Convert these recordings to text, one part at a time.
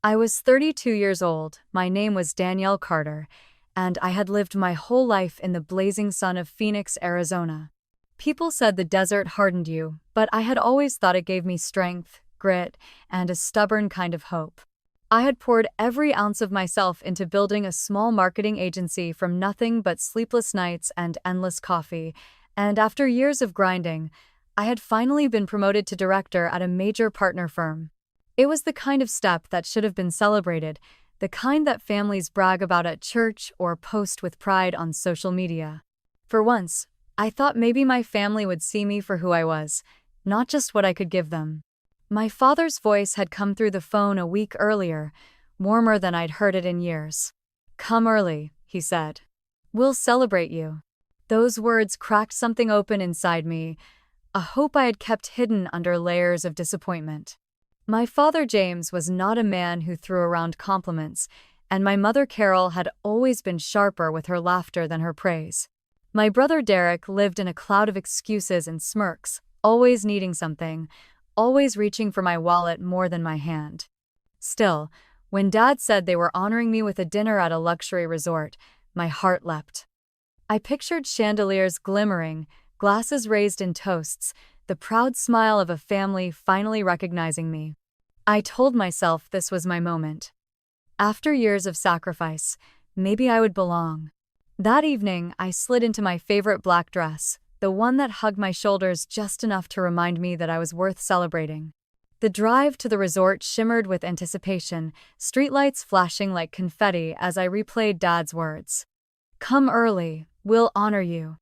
I was 32 years old, my name was Danielle Carter, and I had lived my whole life in the blazing sun of Phoenix, Arizona. People said the desert hardened you, but I had always thought it gave me strength, grit, and a stubborn kind of hope. I had poured every ounce of myself into building a small marketing agency from nothing but sleepless nights and endless coffee, and after years of grinding, I had finally been promoted to director at a major partner firm. It was the kind of step that should have been celebrated, the kind that families brag about at church or post with pride on social media. For once, I thought maybe my family would see me for who I was, not just what I could give them. My father's voice had come through the phone a week earlier, warmer than I'd heard it in years. "Come early," he said. "We'll celebrate you." Those words cracked something open inside me, a hope I had kept hidden under layers of disappointment. My father James was not a man who threw around compliments, and my mother Carol had always been sharper with her laughter than her praise. My brother Derek lived in a cloud of excuses and smirks, always needing something, always reaching for my wallet more than my hand. Still, when Dad said they were honoring me with a dinner at a luxury resort, my heart leapt. I pictured chandeliers glimmering, glasses raised in toasts, the proud smile of a family finally recognizing me. I told myself this was my moment. After years of sacrifice, maybe I would belong. That evening, I slid into my favorite black dress, the one that hugged my shoulders just enough to remind me that I was worth celebrating. The drive to the resort shimmered with anticipation, streetlights flashing like confetti as I replayed Dad's words. "Come early, we'll honor you."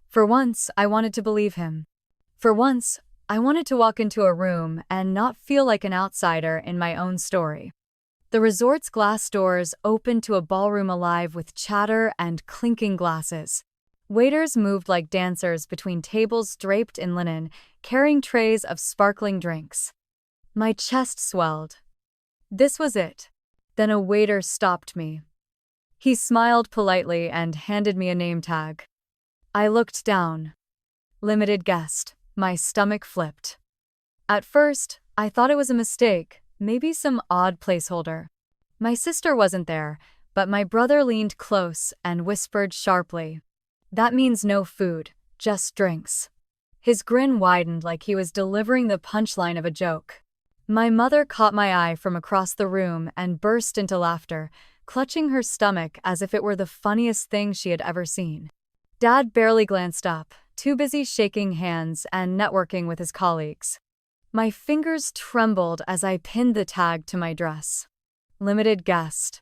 For once, I wanted to believe him. For once, I wanted to walk into a room and not feel like an outsider in my own story. The resort's glass doors opened to a ballroom alive with chatter and clinking glasses. Waiters moved like dancers between tables draped in linen, carrying trays of sparkling drinks. My chest swelled. This was it. Then a waiter stopped me. He smiled politely and handed me a name tag. I looked down. Limited guest. My stomach flipped. At first, I thought it was a mistake, maybe some odd placeholder. My sister wasn't there, but my brother leaned close and whispered sharply, "That means no food, just drinks." His grin widened like he was delivering the punchline of a joke. My mother caught my eye from across the room and burst into laughter, clutching her stomach as if it were the funniest thing she had ever seen. Dad barely glanced up, too busy shaking hands and networking with his colleagues. My fingers trembled as I pinned the tag to my dress. Limited guest.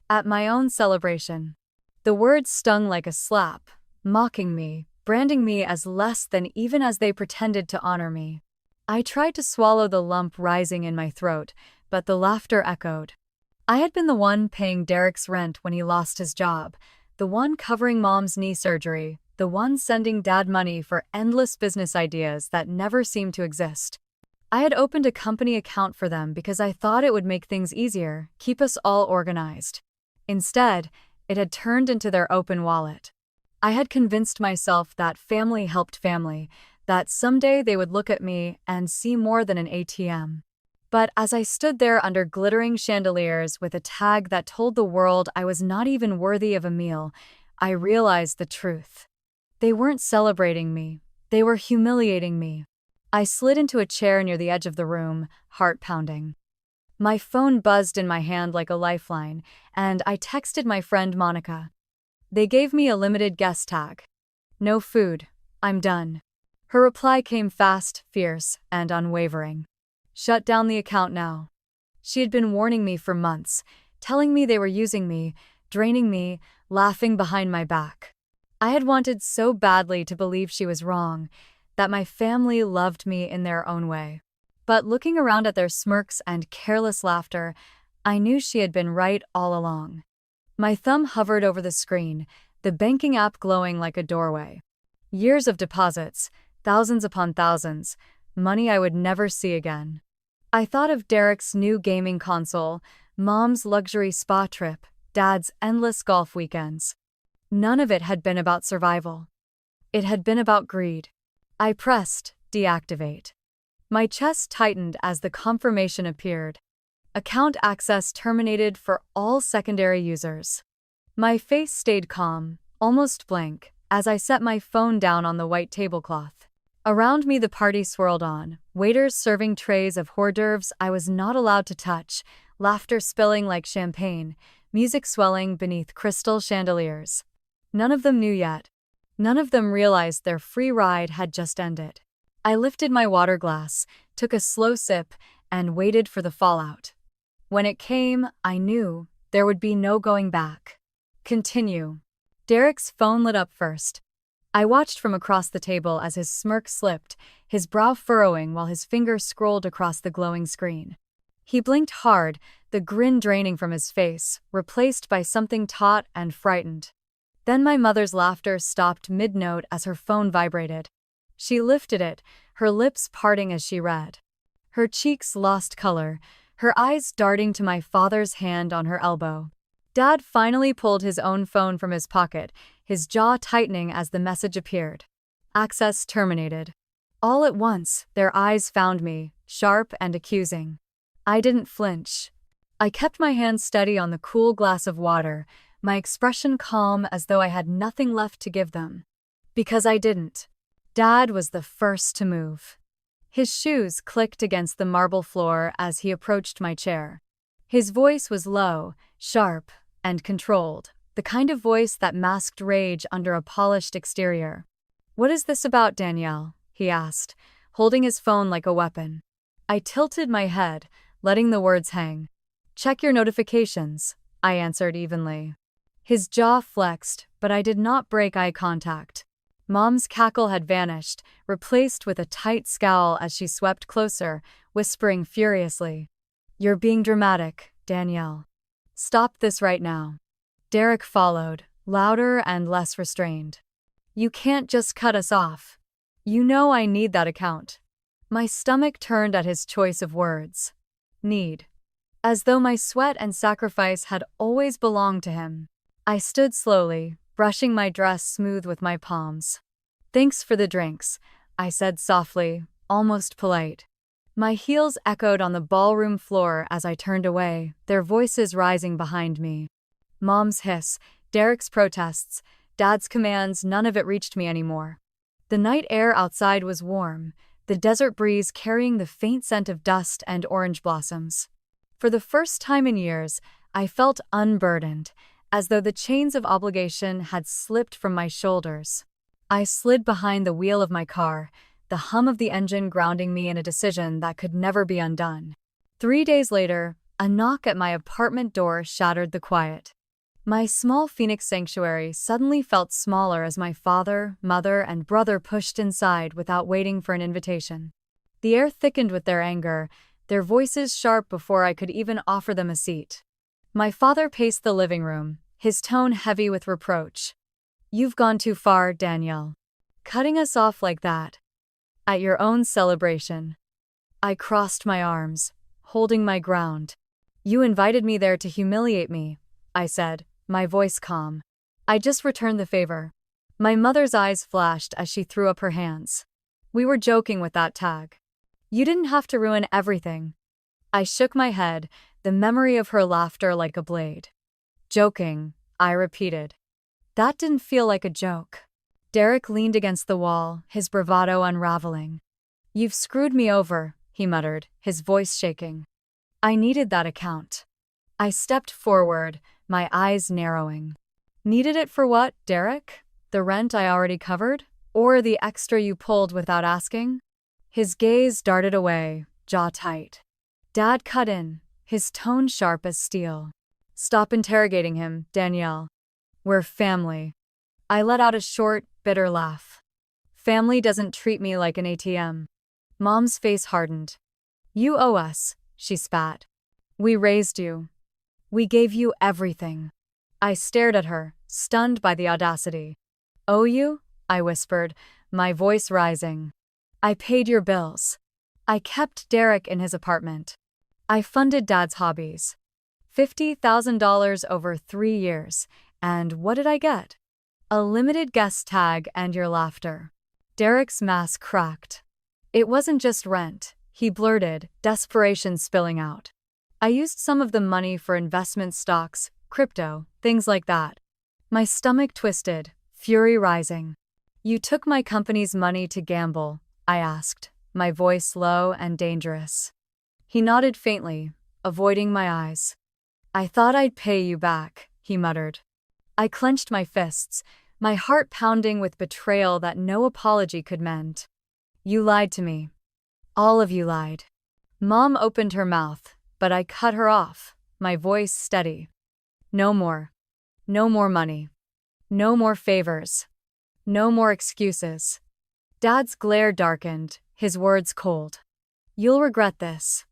At my own celebration. The words stung like a slap, mocking me, branding me as less than even as they pretended to honor me. I tried to swallow the lump rising in my throat, but the laughter echoed. I had been the one paying Derek's rent when he lost his job, the one covering Mom's knee surgery, the one sending Dad money for endless business ideas that never seemed to exist. I had opened a company account for them because I thought it would make things easier, keep us all organized. Instead, it had turned into their open wallet. I had convinced myself that family helped family, that someday they would look at me and see more than an ATM. But as I stood there under glittering chandeliers with a tag that told the world I was not even worthy of a meal, I realized the truth. They weren't celebrating me. They were humiliating me. I slid into a chair near the edge of the room, heart pounding. My phone buzzed in my hand like a lifeline, and I texted my friend Monica. They gave me a limited guest tag. "No food. I'm done." Her reply came fast, fierce, and unwavering. "Shut down the account now." She had been warning me for months, telling me they were using me, draining me, laughing behind my back. I had wanted so badly to believe she was wrong, that my family loved me in their own way. But looking around at their smirks and careless laughter, I knew she had been right all along. My thumb hovered over the screen, the banking app glowing like a doorway. Years of deposits, thousands upon thousands, money I would never see again. I thought of Derek's new gaming console, Mom's luxury spa trip, Dad's endless golf weekends. None of it had been about survival. It had been about greed. I pressed deactivate. My chest tightened as the confirmation appeared. Account access terminated for all secondary users. My face stayed calm, almost blank, as I set my phone down on the white tablecloth. Around me the party swirled on, waiters serving trays of hors d'oeuvres I was not allowed to touch, laughter spilling like champagne, music swelling beneath crystal chandeliers. None of them knew yet. None of them realized their free ride had just ended. I lifted my water glass, took a slow sip, and waited for the fallout. When it came, I knew there would be no going back. Continue. Derek's phone lit up first. I watched from across the table as his smirk slipped, his brow furrowing while his fingers scrolled across the glowing screen. He blinked hard, the grin draining from his face, replaced by something taut and frightened. Then my mother's laughter stopped mid-note as her phone vibrated. She lifted it, her lips parting as she read. Her cheeks lost color, her eyes darting to my father's hand on her elbow. Dad finally pulled his own phone from his pocket, his jaw tightening as the message appeared. Access terminated. All at once, their eyes found me, sharp and accusing. I didn't flinch. I kept my hand steady on the cool glass of water, my expression calm as though I had nothing left to give them. Because I didn't. Dad was the first to move. His shoes clicked against the marble floor as he approached my chair. His voice was low, sharp, and controlled, the kind of voice that masked rage under a polished exterior. "What is this about, Danielle?" he asked, holding his phone like a weapon. I tilted my head, letting the words hang. "Check your notifications," I answered evenly. His jaw flexed, but I did not break eye contact. Mom's cackle had vanished, replaced with a tight scowl as she swept closer, whispering furiously, "You're being dramatic, Danielle. Stop this right now." Derek followed, louder and less restrained. "You can't just cut us off. You know I need that account." My stomach turned at his choice of words. Need. As though my sweat and sacrifice had always belonged to him. I stood slowly, brushing my dress smooth with my palms. "Thanks for the drinks," I said softly, almost polite. My heels echoed on the ballroom floor as I turned away, their voices rising behind me. Mom's hiss, Derek's protests, Dad's commands, none of it reached me anymore. The night air outside was warm, the desert breeze carrying the faint scent of dust and orange blossoms. For the first time in years, I felt unburdened, as though the chains of obligation had slipped from my shoulders. I slid behind the wheel of my car, the hum of the engine grounding me in a decision that could never be undone. 3 days later, a knock at my apartment door shattered the quiet. My small Phoenix sanctuary suddenly felt smaller as my father, mother, and brother pushed inside without waiting for an invitation. The air thickened with their anger, their voices sharp before I could even offer them a seat. My father paced the living room, his tone heavy with reproach. "You've gone too far, Danielle. Cutting us off like that. At your own celebration." I crossed my arms, holding my ground. "You invited me there to humiliate me," I said, my voice calm. "I just returned the favor." My mother's eyes flashed as she threw up her hands. "We were joking with that tag. You didn't have to ruin everything." I shook my head, the memory of her laughter like a blade. "Joking," I repeated. That didn't feel like a joke. Derek leaned against the wall, his bravado unraveling. "You've screwed me over," he muttered, his voice shaking. "I needed that account." I stepped forward, my eyes narrowing. "Needed it for what, Derek? The rent I already covered? Or the extra you pulled without asking?" His gaze darted away, jaw tight. Dad cut in, his tone sharp as steel. "Stop interrogating him, Danielle. We're family." I let out a short, bitter laugh. "Family doesn't treat me like an ATM." Mom's face hardened. "You owe us," she spat. "We raised you. We gave you everything." I stared at her, stunned by the audacity. "Owe you?" I whispered, my voice rising. "I paid your bills. I kept Derek in his apartment. I funded Dad's hobbies. $50,000 over 3 years. And what did I get? A limited guest tag and your laughter." Derek's mask cracked. "It wasn't just rent," he blurted, desperation spilling out. I used some of the money for investment stocks, crypto, things like that. My stomach twisted, fury rising. You took my company's money to gamble, I asked, my voice low and dangerous. He nodded faintly, avoiding my eyes. I thought I'd pay you back, he muttered. I clenched my fists, my heart pounding with betrayal that no apology could mend. You lied to me. All of you lied. Mom opened her mouth, but I cut her off, my voice steady. No more. No more money. No more favors. No more excuses. Dad's glare darkened, his words cold. You'll regret this.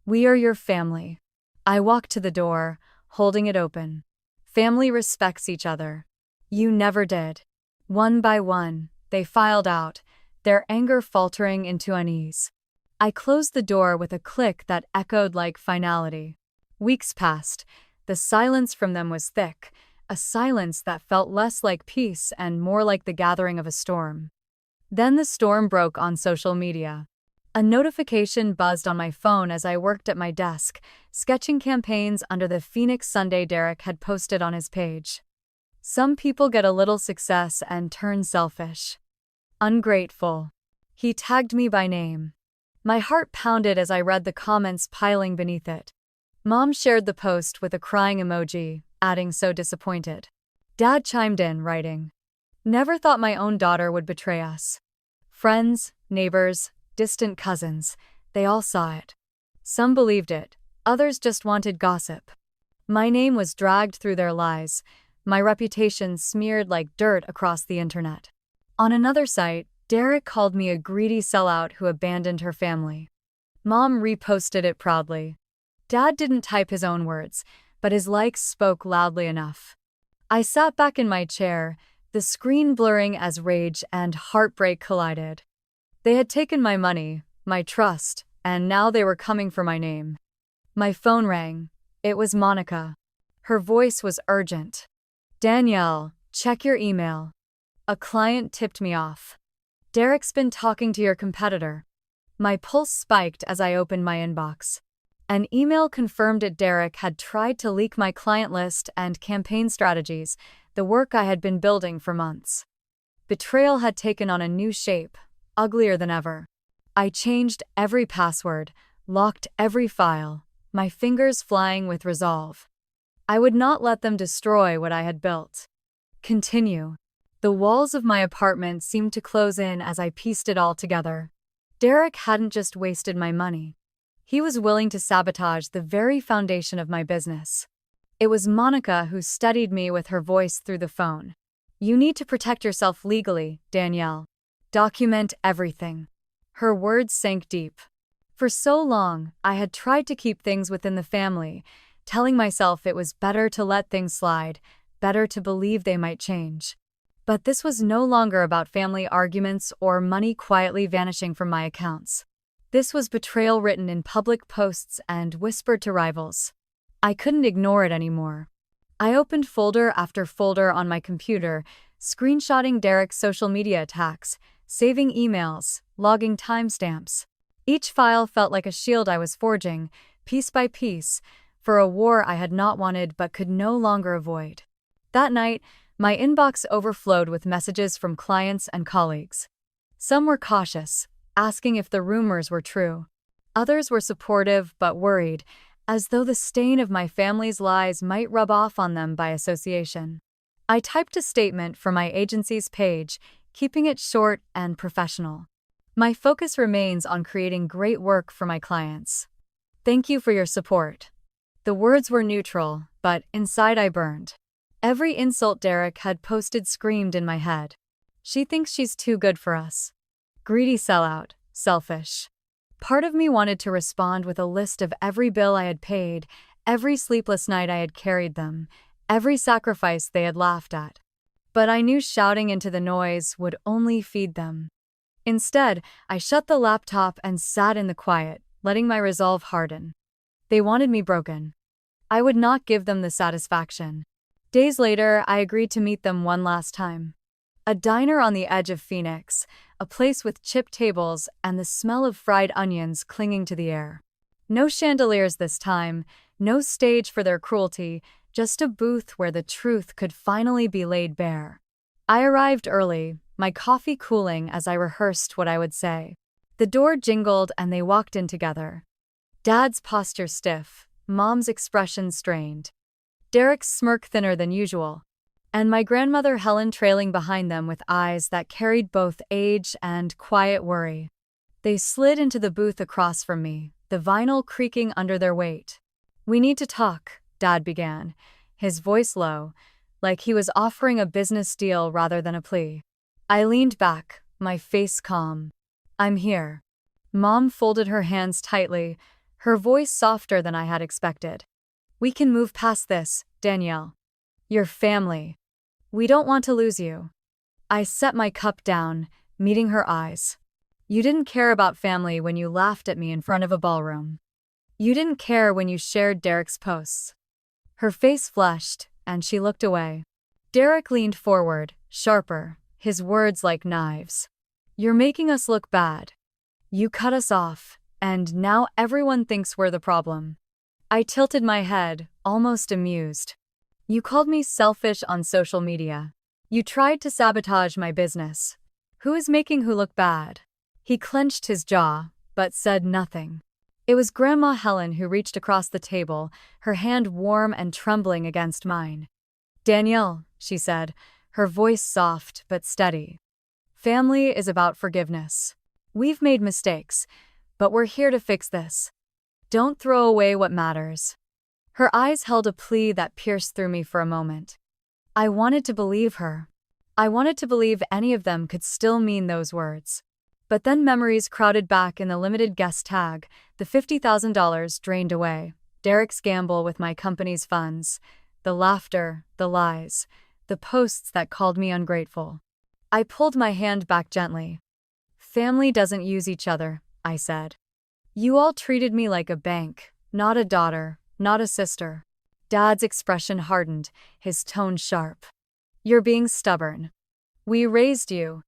We are your family. I walked to the door, holding it open. Family respects each other. You never did. One by one, they filed out, their anger faltering into unease. I closed the door with a click that echoed like finality. Weeks passed. The silence from them was thick, a silence that felt less like peace and more like the gathering of a storm. Then the storm broke on social media. A notification buzzed on my phone as I worked at my desk, sketching campaigns under the Phoenix Sunday Derek had posted on his page. Some people get a little success and turn selfish. Ungrateful. He tagged me by name. My heart pounded as I read the comments piling beneath it. Mom shared the post with a crying emoji, adding so disappointed. Dad chimed in, writing, "Never thought my own daughter would betray us." Friends, neighbors, distant cousins, they all saw it. Some believed it, others just wanted gossip. My name was dragged through their lies, my reputation smeared like dirt across the internet. On another site, Derek called me a greedy sellout who abandoned her family. Mom reposted it proudly. Dad didn't type his own words, but his likes spoke loudly enough. I sat back in my chair, the screen blurring as rage and heartbreak collided. They had taken my money, my trust, and now they were coming for my name. My phone rang. It was Monica. Her voice was urgent. "Danielle, check your email." A client tipped me off. "Derek's been talking to your competitor." My pulse spiked as I opened my inbox. An email confirmed that Derek had tried to leak my client list and campaign strategies, the work I had been building for months. Betrayal had taken on a new shape, uglier than ever. I changed every password, locked every file, my fingers flying with resolve. I would not let them destroy what I had built. Continue. The walls of my apartment seemed to close in as I pieced it all together. Derek hadn't just wasted my money. He was willing to sabotage the very foundation of my business. It was Monica who steadied me with her voice through the phone. "You need to protect yourself legally, Danielle. Document everything." Her words sank deep. For so long, I had tried to keep things within the family, telling myself it was better to let things slide, better to believe they might change. But this was no longer about family arguments or money quietly vanishing from my accounts. This was betrayal written in public posts and whispered to rivals. I couldn't ignore it anymore. I opened folder after folder on my computer, screenshotting Derek's social media attacks, saving emails, logging timestamps. Each file felt like a shield I was forging, piece by piece, for a war I had not wanted but could no longer avoid. That night, my inbox overflowed with messages from clients and colleagues. Some were cautious, asking if the rumors were true. Others were supportive but worried, as though the stain of my family's lies might rub off on them by association. I typed a statement for my agency's page, keeping it short and professional. My focus remains on creating great work for my clients. Thank you for your support. The words were neutral, but inside I burned. Every insult Derek had posted screamed in my head. She thinks she's too good for us. Greedy sellout, selfish. Part of me wanted to respond with a list of every bill I had paid, every sleepless night I had carried them, every sacrifice they had laughed at. But I knew shouting into the noise would only feed them. Instead, I shut the laptop and sat in the quiet, letting my resolve harden. They wanted me broken. I would not give them the satisfaction. Days later, I agreed to meet them one last time. A diner on the edge of Phoenix, a place with chipped tables and the smell of fried onions clinging to the air. No chandeliers this time, no stage for their cruelty, just a booth where the truth could finally be laid bare. I arrived early, my coffee cooling as I rehearsed what I would say. The door jingled and they walked in together. Dad's posture stiff, Mom's expression strained. Derek's smirk thinner than usual, and my grandmother Helen trailing behind them with eyes that carried both age and quiet worry. They slid into the booth across from me, the vinyl creaking under their weight. "We need to talk," Dad began, his voice low, like he was offering a business deal rather than a plea. I leaned back, my face calm. "I'm here." Mom folded her hands tightly, her voice softer than I had expected. "We can move past this, Danielle. Your family. We don't want to lose you." I set my cup down, meeting her eyes. "You didn't care about family when you laughed at me in front of a ballroom. You didn't care when you shared Derek's posts." Her face flushed, and she looked away. Derek leaned forward, sharper, his words like knives. "You're making us look bad. You cut us off, and now everyone thinks we're the problem." I tilted my head, almost amused. "You called me selfish on social media. You tried to sabotage my business. Who is making who look bad?" He clenched his jaw, but said nothing. It was Grandma Helen who reached across the table, her hand warm and trembling against mine. "Danielle," she said, her voice soft but steady. "Family is about forgiveness. We've made mistakes, but we're here to fix this. Don't throw away what matters." Her eyes held a plea that pierced through me for a moment. I wanted to believe her. I wanted to believe any of them could still mean those words. But then memories crowded back in the limited guest tag, the $50,000 drained away, Derek's gamble with my company's funds, the laughter, the lies, the posts that called me ungrateful. I pulled my hand back gently. "Family doesn't use each other," I said. "You all treated me like a bank, not a daughter, not a sister." Dad's expression hardened, his tone sharp. "You're being stubborn. We raised you.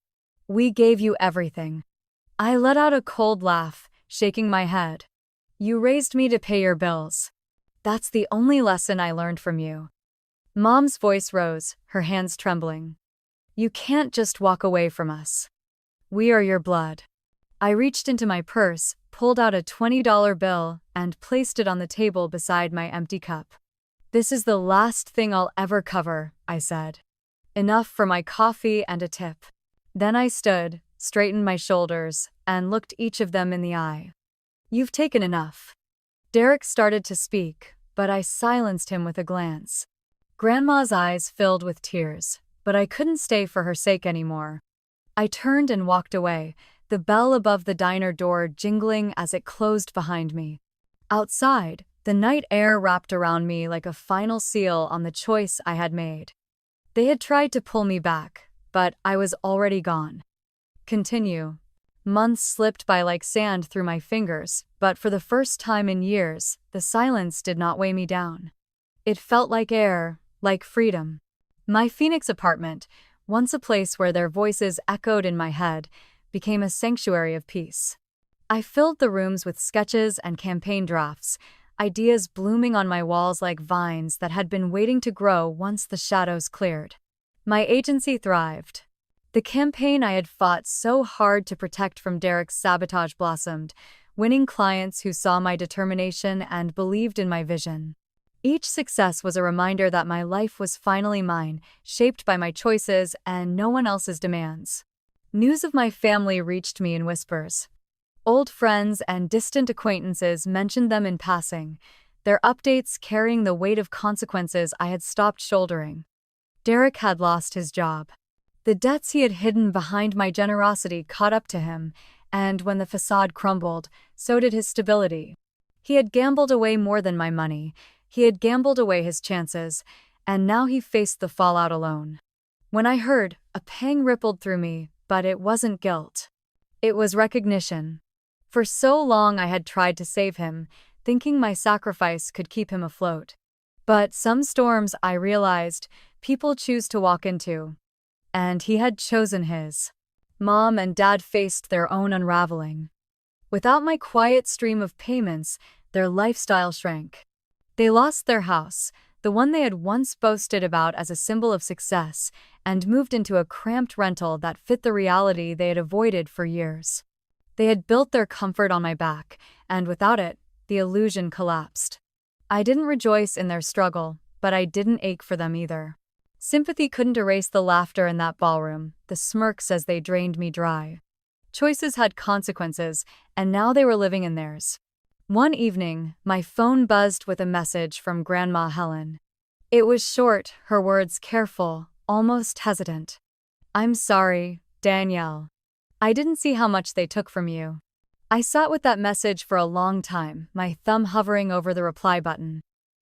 We gave you everything." I let out a cold laugh, shaking my head. "You raised me to pay your bills. That's the only lesson I learned from you." Mom's voice rose, her hands trembling. "You can't just walk away from us. We are your blood." I reached into my purse, pulled out a $20 bill, and placed it on the table beside my empty cup. "This is the last thing I'll ever cover," I said. "Enough for my coffee and a tip." Then I stood, straightened my shoulders, and looked each of them in the eye. "You've taken enough." Derek started to speak, but I silenced him with a glance. Grandma's eyes filled with tears, but I couldn't stay for her sake anymore. I turned and walked away, the bell above the diner door jingling as it closed behind me. Outside, the night air wrapped around me like a final seal on the choice I had made. They had tried to pull me back, but I was already gone. Continue. Months slipped by like sand through my fingers, but for the first time in years, the silence did not weigh me down. It felt like air, like freedom. My Phoenix apartment, once a place where their voices echoed in my head, became a sanctuary of peace. I filled the rooms with sketches and campaign drafts, ideas blooming on my walls like vines that had been waiting to grow once the shadows cleared. My agency thrived. The campaign I had fought so hard to protect from Derek's sabotage blossomed, winning clients who saw my determination and believed in my vision. Each success was a reminder that my life was finally mine, shaped by my choices and no one else's demands. News of my family reached me in whispers. Old friends and distant acquaintances mentioned them in passing, their updates carrying the weight of consequences I had stopped shouldering. Derek had lost his job. The debts he had hidden behind my generosity caught up to him, and when the facade crumbled, so did his stability. He had gambled away more than my money. He had gambled away his chances, and now he faced the fallout alone. When I heard, a pang rippled through me, but it wasn't guilt. It was recognition. For so long I had tried to save him, thinking my sacrifice could keep him afloat. But some storms, I realized, people choose to walk into. And he had chosen his. Mom and Dad faced their own unraveling. Without my quiet stream of payments, their lifestyle shrank. They lost their house, the one they had once boasted about as a symbol of success, and moved into a cramped rental that fit the reality they had avoided for years. They had built their comfort on my back, and without it, the illusion collapsed. I didn't rejoice in their struggle, but I didn't ache for them either. Sympathy couldn't erase the laughter in that ballroom, the smirks as they drained me dry. Choices had consequences, and now they were living in theirs. One evening, my phone buzzed with a message from Grandma Helen. It was short, her words careful, almost hesitant. "I'm sorry, Danielle. I didn't see how much they took from you." I sat with that message for a long time, my thumb hovering over the reply button.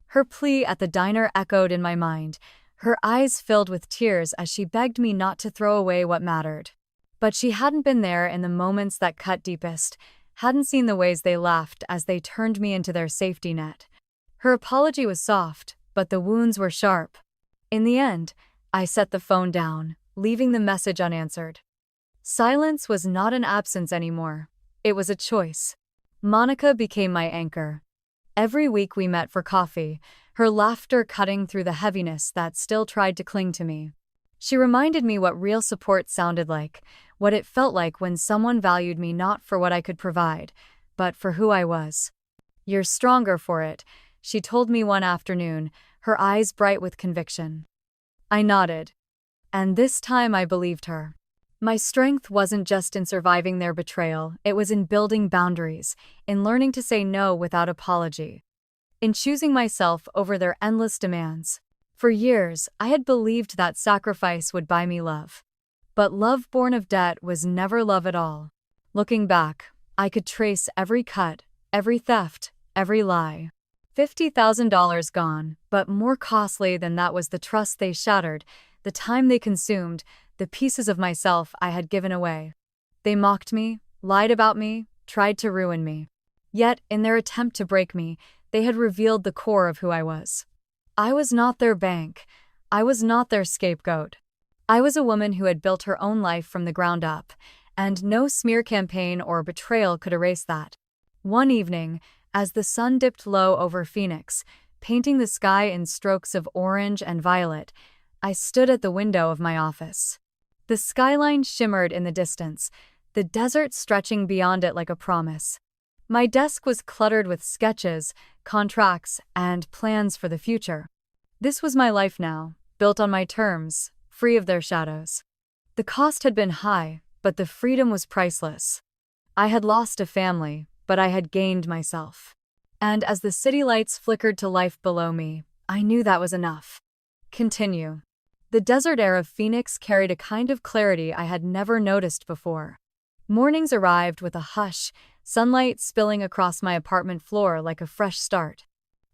Her plea at the diner echoed in my mind, her eyes filled with tears as she begged me not to throw away what mattered. But she hadn't been there in the moments that cut deepest, hadn't seen the ways they laughed as they turned me into their safety net. Her apology was soft, but the wounds were sharp. In the end, I set the phone down, leaving the message unanswered. Silence was not an absence anymore. It was a choice. Monica became my anchor. Every week we met for coffee, her laughter cutting through the heaviness that still tried to cling to me. She reminded me what real support sounded like, what it felt like when someone valued me not for what I could provide, but for who I was. "You're stronger for it," she told me one afternoon, her eyes bright with conviction. I nodded. And this time I believed her. My strength wasn't just in surviving their betrayal, it was in building boundaries, in learning to say no without apology, in choosing myself over their endless demands. For years, I had believed that sacrifice would buy me love. But love born of debt was never love at all. Looking back, I could trace every cut, every theft, every lie. $50,000 gone, but more costly than that was the trust they shattered, the time they consumed, the pieces of myself I had given away. They mocked me, lied about me, tried to ruin me. Yet, in their attempt to break me, they had revealed the core of who I was. I was not their bank. I was not their scapegoat. I was a woman who had built her own life from the ground up, and no smear campaign or betrayal could erase that. One evening, as the sun dipped low over Phoenix, painting the sky in strokes of orange and violet, I stood at the window of my office. The skyline shimmered in the distance, the desert stretching beyond it like a promise. My desk was cluttered with sketches, contracts, and plans for the future. This was my life now, built on my terms, free of their shadows. The cost had been high, but the freedom was priceless. I had lost a family, but I had gained myself. And as the city lights flickered to life below me, I knew that was enough. Continue. The desert air of Phoenix carried a kind of clarity I had never noticed before. Mornings arrived with a hush, sunlight spilling across my apartment floor like a fresh start.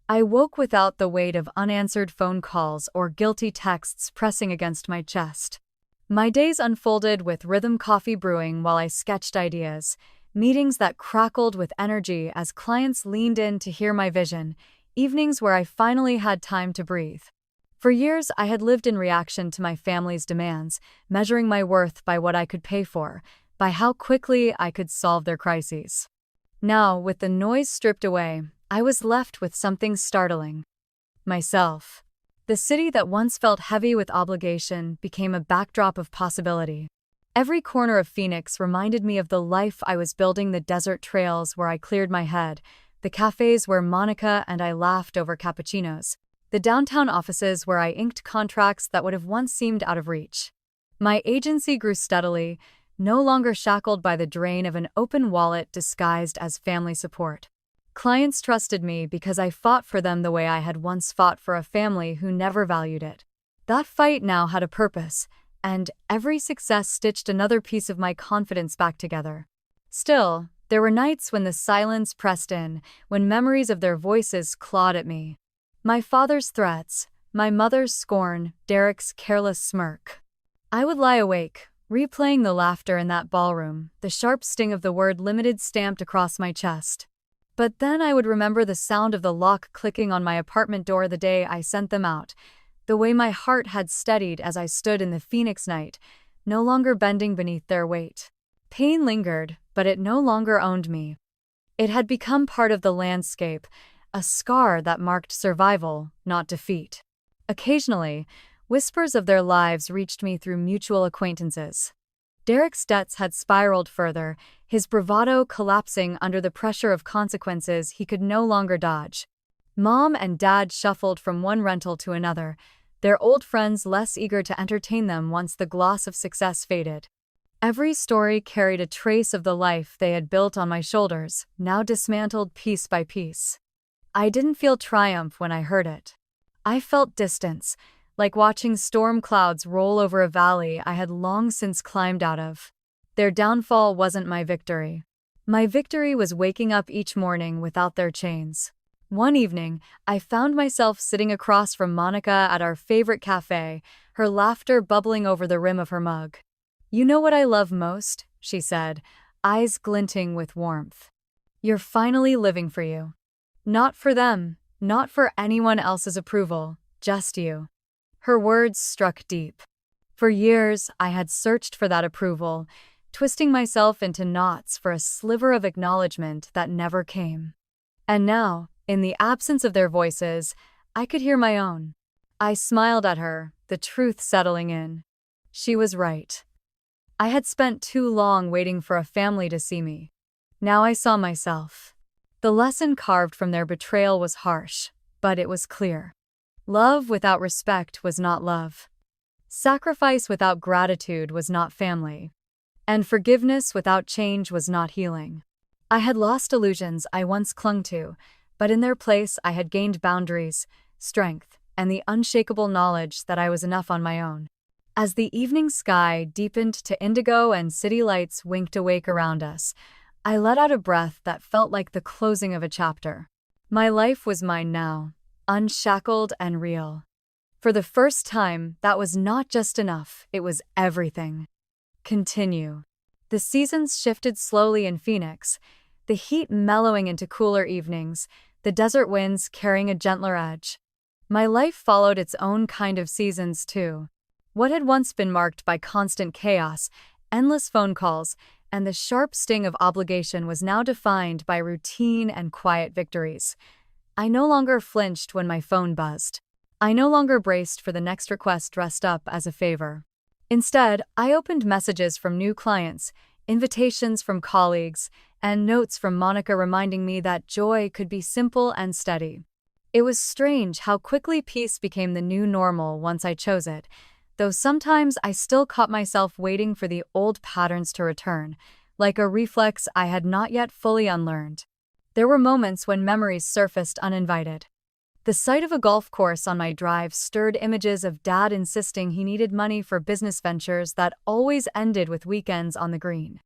I woke without the weight of unanswered phone calls or guilty texts pressing against my chest. My days unfolded with rhythm coffee brewing while I sketched ideas, meetings that crackled with energy as clients leaned in to hear my vision, evenings where I finally had time to breathe. For years, I had lived in reaction to my family's demands, measuring my worth by what I could pay for, by how quickly I could solve their crises. Now, with the noise stripped away, I was left with something startling. Myself. The city that once felt heavy with obligation became a backdrop of possibility. Every corner of Phoenix reminded me of the life I was building, the desert trails where I cleared my head, the cafes where Monica and I laughed over cappuccinos, the downtown offices where I inked contracts that would have once seemed out of reach. My agency grew steadily, no longer shackled by the drain of an open wallet disguised as family support. Clients trusted me because I fought for them the way I had once fought for a family who never valued it. That fight now had a purpose, and every success stitched another piece of my confidence back together. Still, there were nights when the silence pressed in, when memories of their voices clawed at me. My father's threats, my mother's scorn, Derek's careless smirk. I would lie awake, replaying the laughter in that ballroom, the sharp sting of the word limited stamped across my chest. But then I would remember the sound of the lock clicking on my apartment door the day I sent them out, the way my heart had steadied as I stood in the Phoenix night, no longer bending beneath their weight. Pain lingered, but it no longer owned me. It had become part of the landscape, a scar that marked survival, not defeat. Occasionally, whispers of their lives reached me through mutual acquaintances. Derek's debts had spiraled further, his bravado collapsing under the pressure of consequences he could no longer dodge. Mom and Dad shuffled from one rental to another, their old friends less eager to entertain them once the gloss of success faded. Every story carried a trace of the life they had built on my shoulders, now dismantled piece by piece. I didn't feel triumph when I heard it. I felt distance, like watching storm clouds roll over a valley I had long since climbed out of. Their downfall wasn't my victory. My victory was waking up each morning without their chains. One evening, I found myself sitting across from Monica at our favorite cafe, her laughter bubbling over the rim of her mug. "You know what I love most?" she said, eyes glinting with warmth. "You're finally living for you. Not for them, not for anyone else's approval, just you." Her words struck deep. For years, I had searched for that approval, twisting myself into knots for a sliver of acknowledgement that never came. And now, in the absence of their voices, I could hear my own. I smiled at her, the truth settling in. She was right. I had spent too long waiting for a family to see me. Now I saw myself. The lesson carved from their betrayal was harsh, but it was clear. Love without respect was not love. Sacrifice without gratitude was not family. And forgiveness without change was not healing. I had lost illusions I once clung to, but in their place I had gained boundaries, strength, and the unshakable knowledge that I was enough on my own. As the evening sky deepened to indigo and city lights winked awake around us, I let out a breath that felt like the closing of a chapter. My life was mine now, unshackled and real. For the first time, that was not just enough, it was everything. Continue. The seasons shifted slowly in Phoenix, the heat mellowing into cooler evenings, the desert winds carrying a gentler edge. My life followed its own kind of seasons too. What had once been marked by constant chaos, endless phone calls, and the sharp sting of obligation was now defined by routine and quiet victories. I no longer flinched when my phone buzzed. I no longer braced for the next request dressed up as a favor. Instead, I opened messages from new clients, invitations from colleagues, and notes from Monica reminding me that joy could be simple and steady. It was strange how quickly peace became the new normal once I chose it, though sometimes I still caught myself waiting for the old patterns to return, like a reflex I had not yet fully unlearned. There were moments when memories surfaced uninvited. The sight of a golf course on my drive stirred images of Dad insisting he needed money for business ventures that always ended with weekends on the green.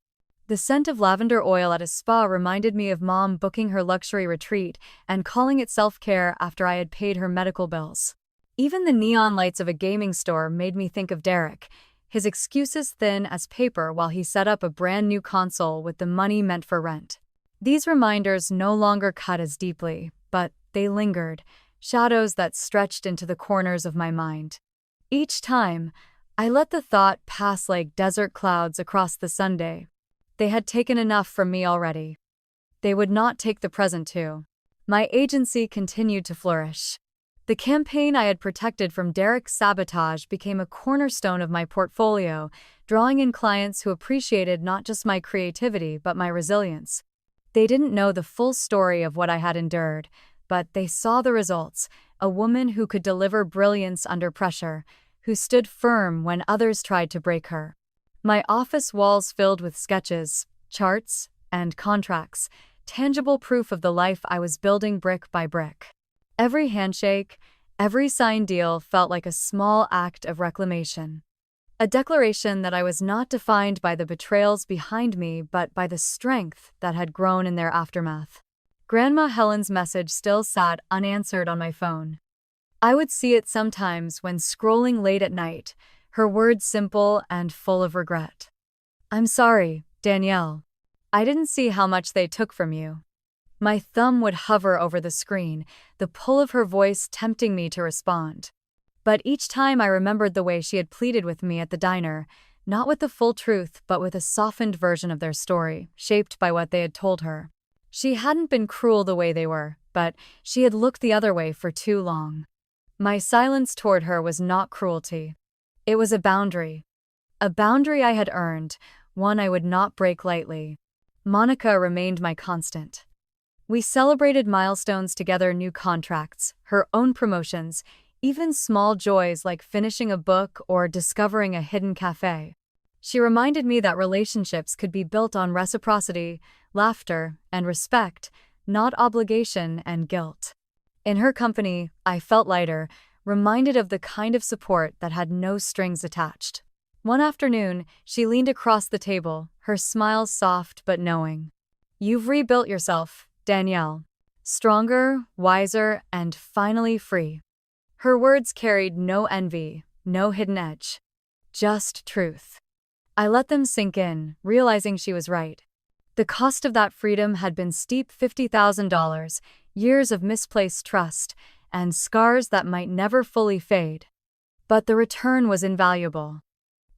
The scent of lavender oil at a spa reminded me of Mom booking her luxury retreat and calling it self-care after I had paid her medical bills. Even the neon lights of a gaming store made me think of Derek, his excuses thin as paper while he set up a brand new console with the money meant for rent. These reminders no longer cut as deeply, but they lingered, shadows that stretched into the corners of my mind. Each time, I let the thought pass like desert clouds across the Sunday. They had taken enough from me already. They would not take the present too. My agency continued to flourish. The campaign I had protected from Derek's sabotage became a cornerstone of my portfolio, drawing in clients who appreciated not just my creativity but my resilience. They didn't know the full story of what I had endured, but they saw the results, a woman who could deliver brilliance under pressure, who stood firm when others tried to break her. My office walls filled with sketches, charts, and contracts, tangible proof of the life I was building brick by brick. Every handshake, every signed deal felt like a small act of reclamation. A declaration that I was not defined by the betrayals behind me but by the strength that had grown in their aftermath. Grandma Helen's message still sat unanswered on my phone. I would see it sometimes when scrolling late at night, her words simple and full of regret. "I'm sorry, Danielle. I didn't see how much they took from you." My thumb would hover over the screen, the pull of her voice tempting me to respond. But each time I remembered the way she had pleaded with me at the diner, not with the full truth but with a softened version of their story, shaped by what they had told her. She hadn't been cruel the way they were, but she had looked the other way for too long. My silence toward her was not cruelty. It was a boundary. A boundary I had earned, one I would not break lightly. Monica remained my constant. We celebrated milestones together, new contracts, her own promotions, even small joys like finishing a book or discovering a hidden cafe. She reminded me that relationships could be built on reciprocity, laughter, and respect, not obligation and guilt. In her company, I felt lighter, reminded of the kind of support that had no strings attached. One afternoon, she leaned across the table, her smile soft but knowing. "You've rebuilt yourself, Danielle. Stronger, wiser, and finally free." Her words carried no envy, no hidden edge. Just truth. I let them sink in, realizing she was right. The cost of that freedom had been steep $50,000, years of misplaced trust, and scars that might never fully fade. But the return was invaluable.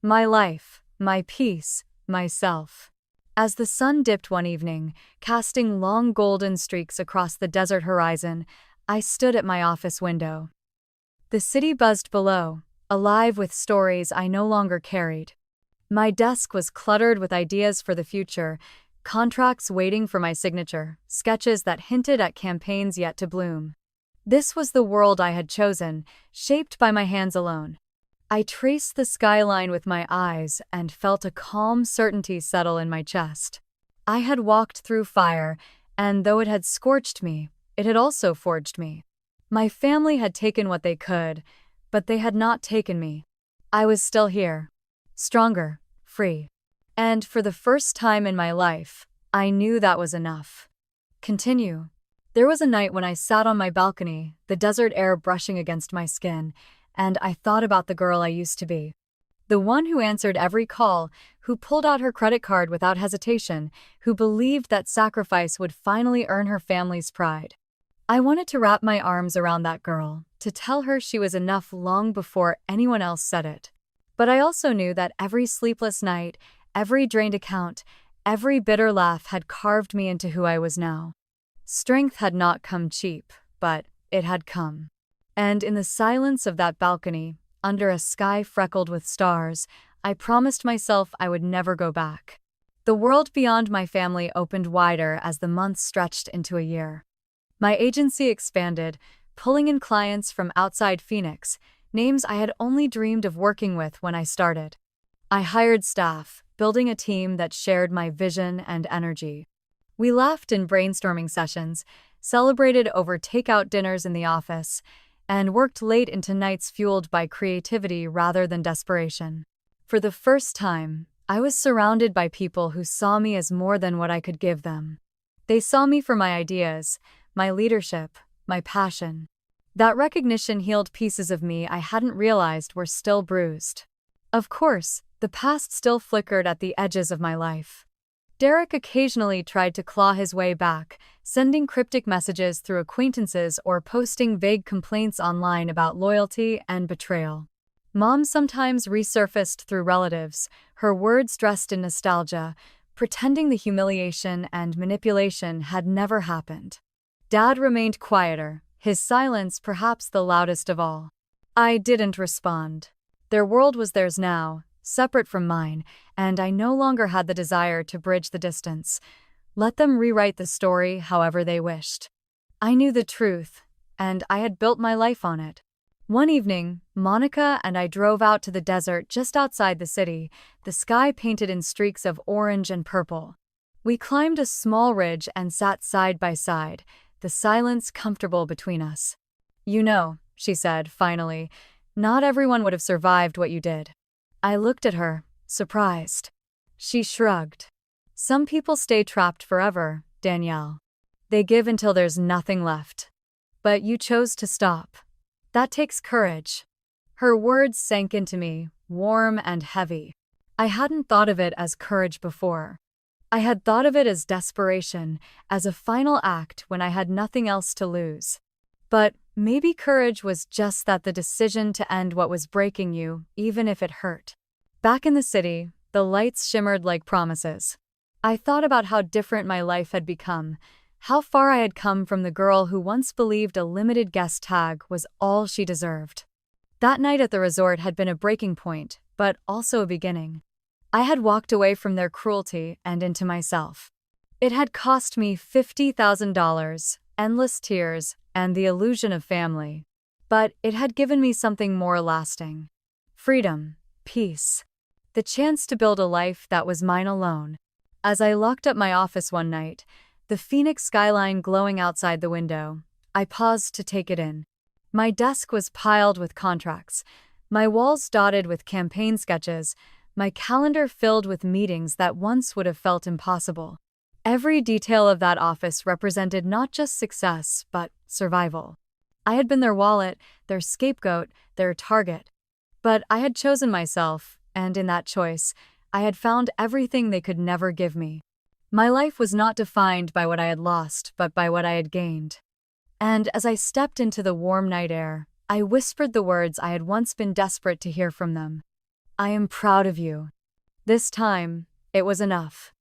My life, my peace, myself. As the sun dipped one evening, casting long golden streaks across the desert horizon, I stood at my office window. The city buzzed below, alive with stories I no longer carried. My desk was cluttered with ideas for the future, contracts waiting for my signature, sketches that hinted at campaigns yet to bloom. This was the world I had chosen, shaped by my hands alone. I traced the skyline with my eyes and felt a calm certainty settle in my chest. I had walked through fire, and though it had scorched me, it had also forged me. My family had taken what they could, but they had not taken me. I was still here, stronger, free. And for the first time in my life, I knew that was enough. Continue. There was a night when I sat on my balcony, the desert air brushing against my skin, and I thought about the girl I used to be. The one who answered every call, who pulled out her credit card without hesitation, who believed that sacrifice would finally earn her family's pride. I wanted to wrap my arms around that girl, to tell her she was enough long before anyone else said it. But I also knew that every sleepless night, every drained account, every bitter laugh had carved me into who I was now. Strength had not come cheap, but it had come. And in the silence of that balcony, under a sky freckled with stars, I promised myself I would never go back. The world beyond my family opened wider as the months stretched into a year. My agency expanded, pulling in clients from outside Phoenix, names I had only dreamed of working with when I started. I hired staff, building a team that shared my vision and energy. We laughed in brainstorming sessions, celebrated over takeout dinners in the office, and worked late into nights fueled by creativity rather than desperation. For the first time, I was surrounded by people who saw me as more than what I could give them. They saw me for my ideas, my leadership, my passion. That recognition healed pieces of me I hadn't realized were still bruised. Of course, the past still flickered at the edges of my life. Derek occasionally tried to claw his way back, sending cryptic messages through acquaintances or posting vague complaints online about loyalty and betrayal. Mom sometimes resurfaced through relatives, her words dressed in nostalgia, pretending the humiliation and manipulation had never happened. Dad remained quieter, his silence perhaps the loudest of all. I didn't respond. Their world was theirs now, separate from mine, and I no longer had the desire to bridge the distance. Let them rewrite the story however they wished. I knew the truth, and I had built my life on it. One evening, Monica and I drove out to the desert just outside the city, the sky painted in streaks of orange and purple. We climbed a small ridge and sat side by side, the silence comfortable between us. "You know," she said, finally, "not everyone would have survived what you did." I looked at her, surprised. She shrugged. "Some people stay trapped forever, Danielle. They give until there's nothing left. But you chose to stop. That takes courage." Her words sank into me, warm and heavy. I hadn't thought of it as courage before. I had thought of it as desperation, as a final act when I had nothing else to lose. But maybe courage was just that, the decision to end what was breaking you, even if it hurt. Back in the city, the lights shimmered like promises. I thought about how different my life had become, How far I had come from the girl who once believed a limited guest tag was all she deserved. That night at the resort had been a breaking point, but also a beginning. I had walked away from their cruelty and into myself. It had cost me $50,000, endless tears, and the illusion of family. But it had given me something more lasting. Freedom, peace, the chance to build a life that was mine alone. As I locked up my office one night, the Phoenix skyline glowing outside the window, I paused to take it in. My desk was piled with contracts, my walls dotted with campaign sketches, my calendar filled with meetings that once would have felt impossible. Every detail of that office represented not just success, but survival. I had been their wallet, their scapegoat, their target. But I had chosen myself, and in that choice, I had found everything they could never give me. My life was not defined by what I had lost, but by what I had gained. And as I stepped into the warm night air, I whispered the words I had once been desperate to hear from them. I am proud of you. This time, it was enough.